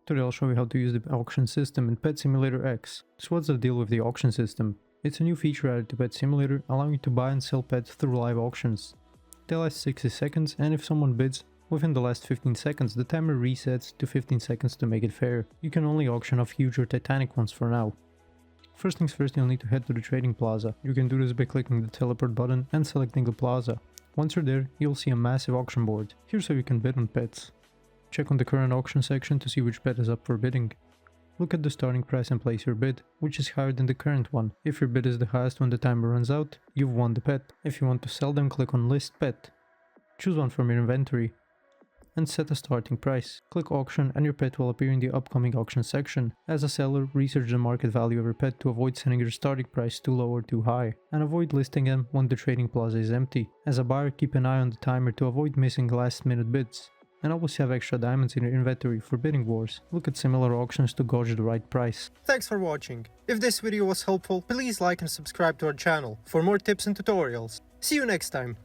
Today I'll show you how to use the auction system in Pet Simulator X. So what's the deal with the auction system? It's a new feature added to Pet Simulator, allowing you to buy and sell pets through live auctions. They last 60 seconds, and if someone bids within the last 15 seconds, the timer resets to 15 seconds to make it fair. You can only auction off huge or titanic ones for now. First things first, you'll need to head to the trading plaza. You can do this by clicking the teleport button and selecting the plaza. Once you're there, you'll see a massive auction board. Here's how you can bid on pets. Check on the current auction section to see which pet is up for bidding. Look at the starting price and place your bid, which is higher than the current one. If your bid is the highest when the timer runs out, you've won the pet. If you want to sell them, click on List Pet. Choose one from your inventory and set a starting price. Click Auction and your pet will appear in the upcoming auction section. As a seller, research the market value of your pet to avoid setting your starting price too low or too high, and avoid listing them when the trading plaza is empty. As a buyer, keep an eye on the timer to avoid missing last minute bids. And always have extra diamonds in your inventory for bidding wars. Look at similar auctions to gauge the right price. Thanks for watching. If this video was helpful, please like and subscribe to our channel for more tips and tutorials. See you next time.